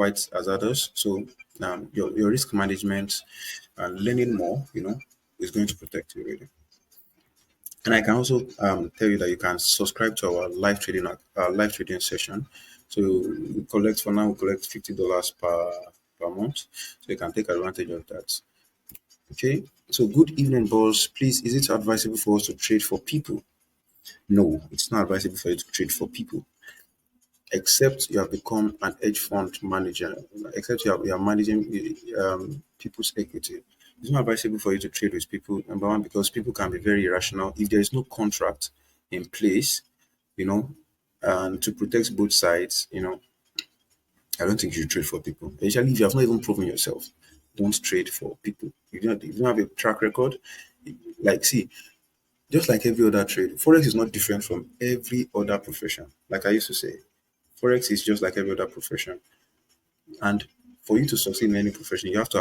quite hazardous. So your risk management and learning more, is going to protect you really. And I can also tell you that you can subscribe to our live trading session. So we collect for now. We collect $50 per month, so you can take advantage of that. Okay. So good evening, boss. Please, is it advisable for us to trade for people? No, it's not advisable for you to trade for people, except you have become an hedge fund manager. Except you are managing people's equity. It's not advisable for you to trade with people. Number one, because people can be very irrational. If there is no contract in place, you know, and to protect both sides, I don't think you should trade for people. Especially if you have not even proven yourself, don't trade for people. If you don't have a track record, like see, just like every other trade, forex is not different from every other profession. Like I used to say, forex is just like every other profession. And for you to succeed in any profession, you have to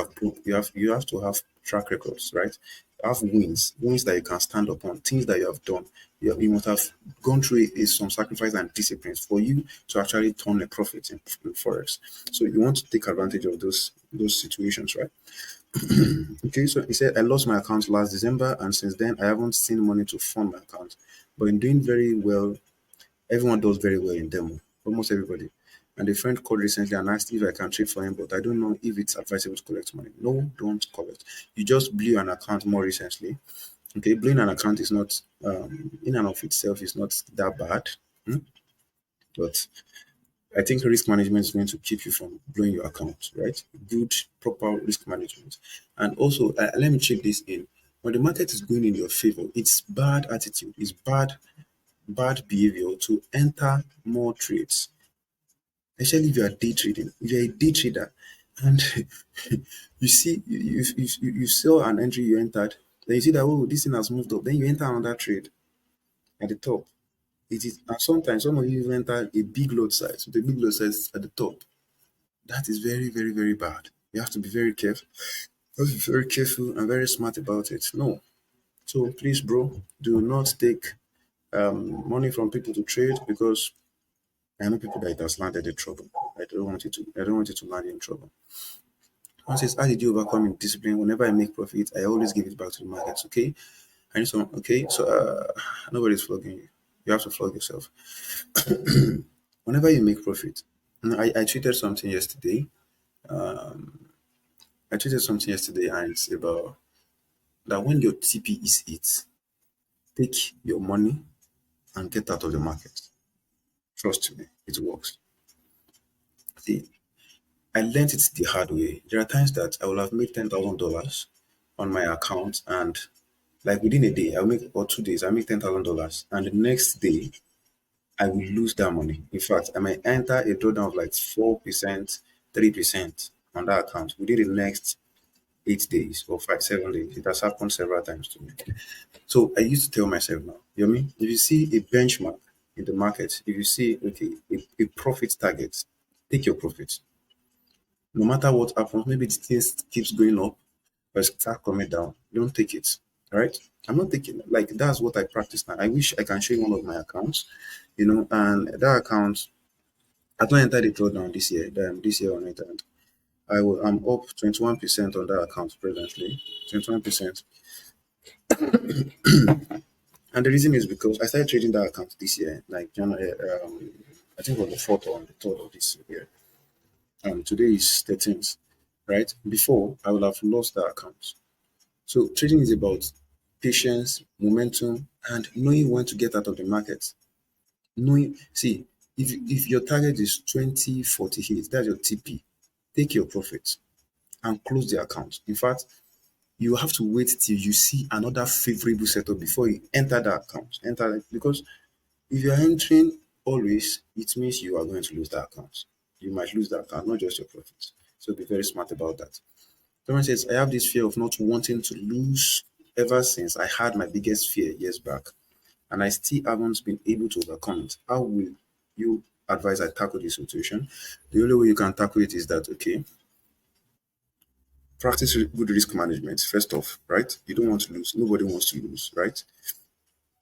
have track records, right? Have wins that you can stand upon, things that you have done. You must have gone through some sacrifice and disciplines for you to actually turn a profit in forex. So you want to take advantage of those situations, right? Okay, so he said I lost my account last December, and since then I haven't seen money to fund my account. But in doing very well, everyone does very well in demo, almost everybody. And a friend called recently and asked if I can trade for him, but I don't know if it's advisable to collect money. No, don't collect. You just blew an account more recently. Okay, blowing an account is not, in and of itself, is not that bad. Hmm? But I think risk management is going to keep you from blowing your account, right? Good, proper risk management. And also, let me check this in. When the market is going in your favor, it's bad attitude, it's bad behavior to enter more trades, especially if you are day trading. If you're a day trader and you see you saw an entry you entered, then you see that oh this thing has moved up, then you enter another trade at the top. It is and sometimes some of you even enter a big lot size with a big lot size at the top. That is very, very, very bad. You have to be very careful. You have to be very careful and very smart about it. No. So please, bro, do not take money from people to trade because I know people that it has landed in trouble. I don't want you to land in trouble. One says, how did you overcome in discipline? Whenever I make profit, I always give it back to the markets. Okay. I need some okay. So nobody's flogging you. You have to flog yourself. Whenever you make profit. I tweeted something yesterday. I tweeted something yesterday and it's about that when your TP is hit, take your money and get out of the market. Trust me, it works. See, I learned it the hard way. There are times that I will have made $10,000 on my account, and like within a day, I'll make or 2 days, I make $10,000, and the next day I will lose that money. In fact, I might enter a drawdown of like 4%, 3% on that account within the next 8 days or 5, 7 days. It has happened several times to me. So I used to tell myself now, you know what I mean? If you see a benchmark in the market, if you see okay a profit target, take your profit. No matter what happens, maybe the thing keeps going up or start coming down. Don't take it. All right. I'm not taking it. Like that's what I practice now. I wish I can show you one of my accounts, and that account I've not entered the drawdown this year on it, and I'm up 21% on that account presently. 21%. And the reason is because I started trading that account this year, like January, I think on the 4th or on the 3rd of this year. Today is 13th, right? Before, I would have lost that account. So trading is about patience, momentum, and knowing when to get out of the market. See, if your target is 2048, that's your TP, take your profit and close the account. In fact, you have to wait till you see another favorable setup before you enter that account. Enter it because if you're entering always, it means you are going to lose that account. You might lose that account, not just your profits. So be very smart about that. Someone says, I have this fear of not wanting to lose ever since I had my biggest fear years back, and I still haven't been able to overcome it. How will you advise I tackle this situation? The only way you can tackle it is that, okay, practice good risk management, first off, right? You don't want to lose. Nobody wants to lose, right?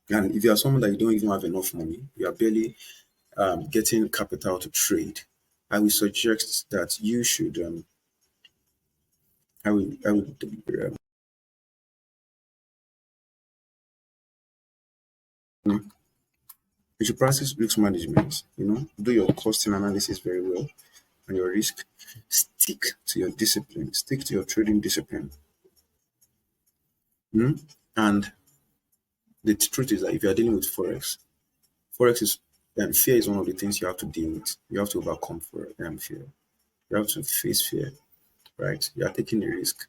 And if you are someone that you don't even have enough money, you are barely getting capital to trade, I will suggest that you should I would you should practice risk management. Do your costing analysis very well and your risk. Stick to your discipline. Stick to your trading discipline. Mm? And the truth is that if you are dealing with forex is fear is one of the things you have to deal with. You have to overcome fear. You have to face fear, right? You are taking a risk.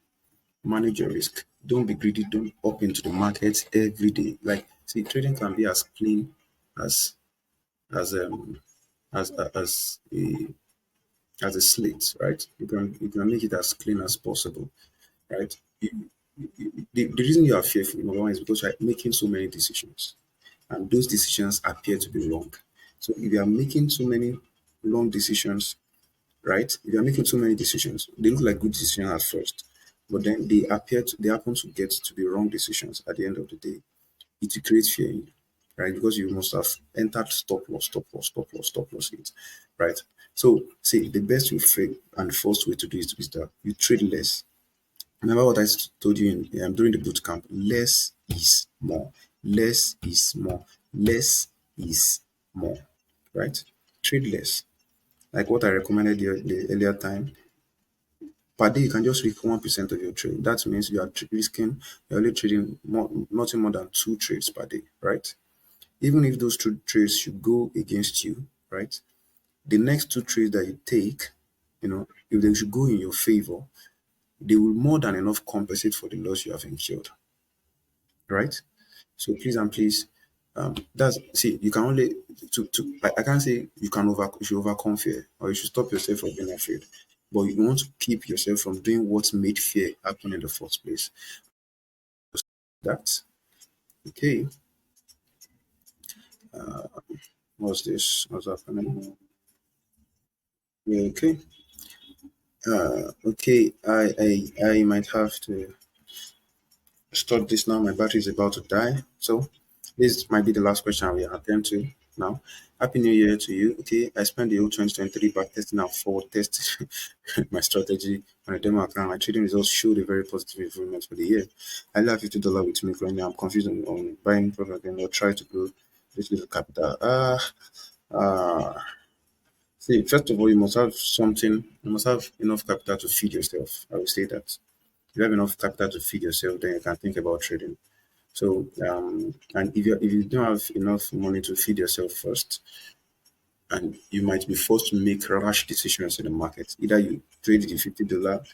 Manage your risk. Don't be greedy. Don't up into the market every day. Like, see, trading can be as clean as as um as a slate, right? You can make it as clean as possible, right? The reason you are fearful, number one, is because you are making so many decisions, and those decisions appear to be wrong. So if you are making so many wrong decisions, right? If you are making so many decisions, they look like good decisions at first, but then they happen to get to be wrong decisions at the end of the day. It will create fear in you, right? Because you must have entered stop loss it, right? So, see, the best way and first way to do it is that you trade less. Remember what I told you during the boot camp: less is more, less is more, less is more, right? Trade less. Like what I recommended the earlier time, per day you can just risk 1% of your trade. That means you're only trading nothing more than two trades per day, right? Even if those two trades should go against you, right? The next two trades that you take, if they should go in your favor, they will more than enough compensate for the loss you have incurred, right? So please and please, that's see, you can only I can't say you should overcome fear or you should stop yourself from being afraid, but you want to keep yourself from doing what made fear happen in the first place. That okay? What's this? What's happening? Yeah, okay. Okay. I might have to stop this now. My battery is about to die. So this might be the last question we attend to now. Happy New Year to you. Okay, I spent the whole 2023 back testing and forward testing my strategy on a demo account. My trading results showed a very positive improvement for the year. I have $50 with me currently. I'm confused on buying product and I'll try to grow this little capital. Uh See, first of all, you must have enough capital to feed yourself. I will say that. If you have enough capital to feed yourself, then you can think about trading. So, and if you don't have enough money to feed yourself first, and you might be forced to make rash decisions in the market. Either you trade the $50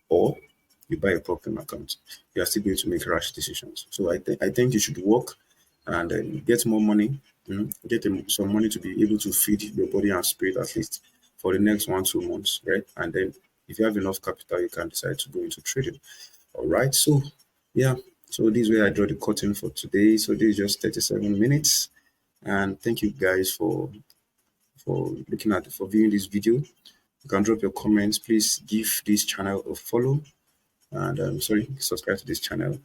or you buy a premium account. You are still going to make rash decisions. So I think you should work and get more money, get some money to be able to feed your body and spirit at least for the next 1 2 months, right? And then if you have enough capital, you can decide to go into trading. All right. So yeah. So this way I draw the curtain for today. So this is just 37 minutes. And thank you guys for viewing this video. You can drop your comments. Please give this channel a follow and subscribe to this channel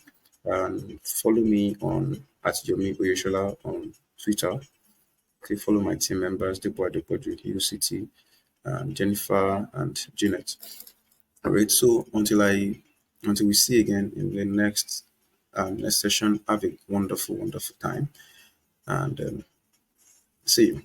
and follow me on at Yomi Oyeshola on Twitter. Okay, follow my team members, Debo Adepoju, UCT, Jennifer and Janet. All right. So until we see again in the next session, have a wonderful, wonderful time and see you.